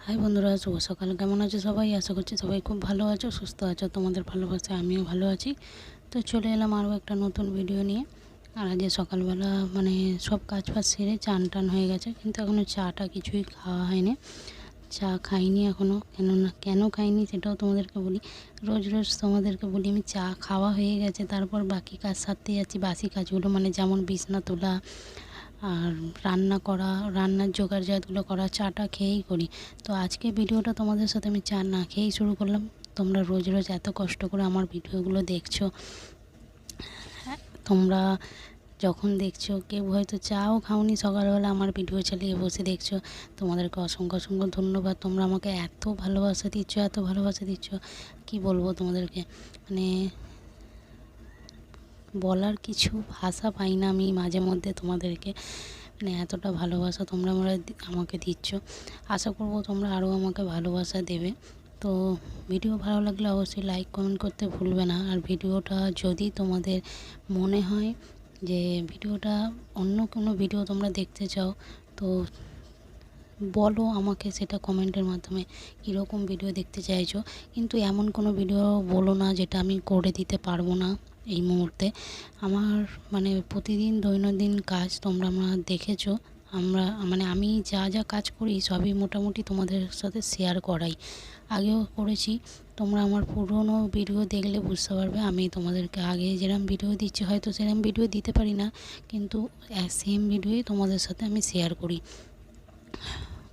High বন্ধুরা, শুভ সকাল। কেমন আছো সবাই? আশা করছি সবাই খুব ভালো আছো, সুস্থ আছো। তোমাদের ভালোবাসায় আমিও ভালো আছি। তো চলে এলাম আরও একটা নতুন ভিডিও নিয়ে। আর আজ সকালবেলা সব কাজ বাজ সেরে চান টান হয়ে গেছে, কিন্তু এখনও চাটা কিছুই খাওয়া হয়নি। চা খাইনি এখনও। কেন খাইনি সেটাও তোমাদেরকে বলি। রোজ রোজ তোমাদেরকে বলি আমি চা খাওয়া হয়ে গেছে, তারপর বাকি কাজ সারতে যাচ্ছি। বাসি কাজগুলো যেমন বিছনা তোলা আর রান্না করা, রান্নার জোগাড়জাতগুলো করা, চাটা খেয়েই করি। তো আজকে ভিডিওটা তোমাদের সাথে আমি চা না খেয়েই শুরু করলাম। তোমরা রোজ রোজ এত কষ্ট করে আমার ভিডিওগুলো দেখছো, তোমরা যখন দেখছো, কেউ হয়তো চাও খাওনি, সকালবেলা আমার ভিডিও চালিয়ে বসে দেখছো, তোমাদেরকে অসংখ্য অসংখ্য ধন্যবাদ। তোমরা আমাকে এত ভালোবাসা দিচ্ছ, এত ভালোবাসা দিচ্ছ, কি বলবো তোমাদেরকে। বলার কিছু ভাষা পাই না আমি মাঝে মধ্যে তোমাদেরকে। এতটা ভালোবাসা তোমরা আমাকে দিচ্ছ। আশা করব তোমরা আরও আমাকে ভালোবাসা দেবে। তো ভিডিও ভালো লাগলে অবশ্যই লাইক কমেন্ট করতে ভুলবে না। আর ভিডিওটা যদি তোমাদের মনে হয় যে ভিডিওটা অন্য কোনো ভিডিও তোমরা দেখতে চাও, তো বলো আমাকে, সেটা কমেন্টের মাধ্যমে কীরকম ভিডিও দেখতে চাইছো। কিন্তু এমন কোনো ভিডিও বলো না যেটা আমি করে দিতে পারবো না এই মুহূর্তে। আমার প্রতিদিন দৈনন্দিন কাজ তোমরা দেখেছো। আমি যা যা কাজ করি সবই মোটামুটি তোমাদের সাথে শেয়ার করাই, আগেও করেছি। তোমরা আমার পুরনো ভিডিও দেখলে বুঝতে পারবে আমি তোমাদেরকে আগে যেরকম ভিডিও দিচ্ছি, হয়তো সেরকম ভিডিও দিতে পারি না, কিন্তু সেম ভিডিওই তোমাদের সাথে আমি শেয়ার করি।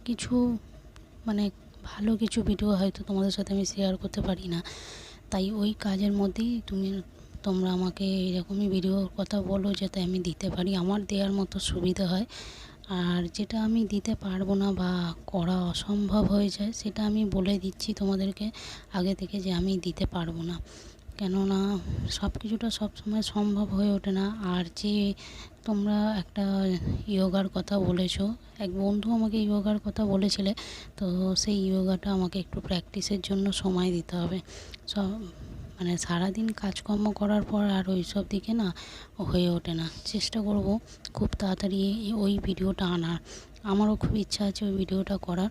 কিছু ভালো কিছু ভিডিও হয়তো তোমাদের সাথে আমি শেয়ার করতে পারি না, তাই ওই কাজের মধ্যেই তোমরা আমাকে এরকমই ভিডিওর কথা বলো যাতে আমি দিতে পারি, আমার দেওয়ার মতো সুবিধা হয়। আর যেটা আমি দিতে পারবো না বা করা অসম্ভব হয়ে যায়, সেটা আমি বলে দিচ্ছি তোমাদেরকে আগে থেকে যে আমি দিতে পারবো না। কেননা সব কিছুটা সবসময় সম্ভব হয়ে ওঠে না। আর যে তোমরা একটা যোগার কথা বলেছো, এক বন্ধু আমাকে যোগার কথা বলেছিলে, তো সেই যোগাটা আমাকে একটু প্র্যাকটিসের জন্য সময় দিতে হবে। সব সারাদিন কাজকর্ম করার পর আর ওই সব দিকে হয়ে ওঠে না। চেষ্টা করব খুব তাড়াতাড়ি ওই ভিডিওটা আনার। আমারও খুব ইচ্ছা আছে ওই ভিডিওটা করার।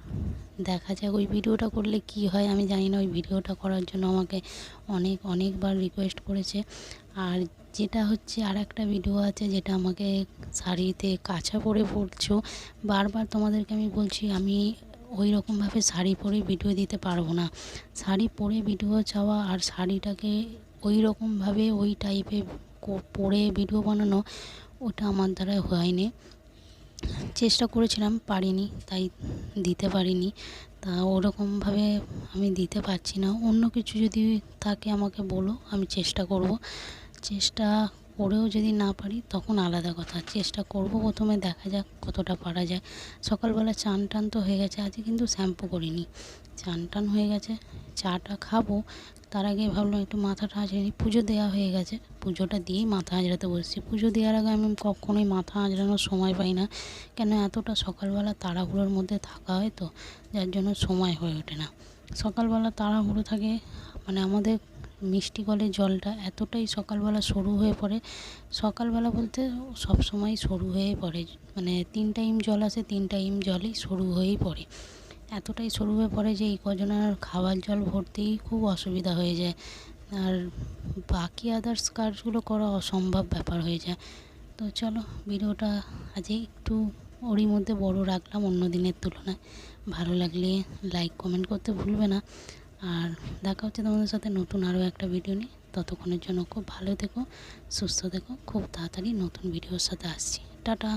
দেখা যাক ওই ভিডিওটা করলে কি হয়। আমি জানি না ওই ভিডিওটা করার জন্য আমাকে অনেকবার রিকোয়েস্ট করেছে। আর যেটা হচ্ছে, আর একটা ভিডিও আছে যেটা আমাকে শাড়িতে কাঁচা পরে পরছো, বারবার তোমাদেরকে আমি বলছি আমি ওই রকমভাবে শাড়ি পরে ভিডিও দিতে পারবো না। শাড়ি পরে ভিডিও চাওয়া আর শাড়িটাকে ওই রকমভাবে ওই টাইপে পরে ভিডিও বানানো, ওটা আমার দ্বারা হয়নি। চেষ্টা করেছিলাম, পারিনি, তাই দিতে পারিনি। তা ওরকমভাবে আমি দিতে পারছি না। অন্য কিছু যদি থাকে আমাকে বলো, আমি চেষ্টা করব। চেষ্টা করেও যদি না পারি তখন আলাদা কথা। চেষ্টা করব প্রথমে, দেখা যাক কতটা পারা যায়। সকালবেলা চান টান তো হয়ে গেছে, আজকে কিন্তু শ্যাম্পু করিনি। চান টান হয়ে গেছে, চাটা খাবো, তার আগে ভাবলাম একটু মাথাটা আঁচড়ে নিই। পুজো দেওয়া হয়ে গেছে, পুজোটা দিয়েই মাথা আঁচড়াতে বসছি। পুজো দেওয়ার আগে আমি কখনোই মাথা আঁচড়ানোর সময় পাই না, কেন এতটা সকালবেলা তাড়াহুড়োর মধ্যে থাকা হয়, তো যার জন্য সময় হয়ে ওঠে না। সকালবেলা তাড়াহুড়ো থাকে, আমাদের মিষ্টি কলের জলটা এতটাই সকালবেলা শুরু হয়ে পড়ে। সকালবেলা বলতে সব সময় শুরু হয়ে পড়ে, 3 টাইম জল আসে, 3 টাইম জলই শুরু হয়েই পড়ে। এতটাই শুরু হয়ে পড়ে যে এই কজনের খাবার জল ভরতেই খুব অসুবিধা হয়ে যায়, আর বাকি আদার্স কাজগুলো করা অসম্ভব ব্যাপার হয়ে যায়। তো চলো, ভিডিওটা আজকে একটু ওরই মধ্যে বড় রাখলাম অন্য দিনের তুলনায়। ভালো লাগলে লাইক কমেন্ট করতে ভুলবে না। আর দেখা হচ্ছে তোমাদের সাথে নতুন আরও একটা ভিডিও নিয়ে। ততক্ষণের জন্য খুব ভালো থেকো, সুস্থ থেকো। খুব তাড়াতাড়ি নতুন ভিডিওর সাথে আসছি। টাটা।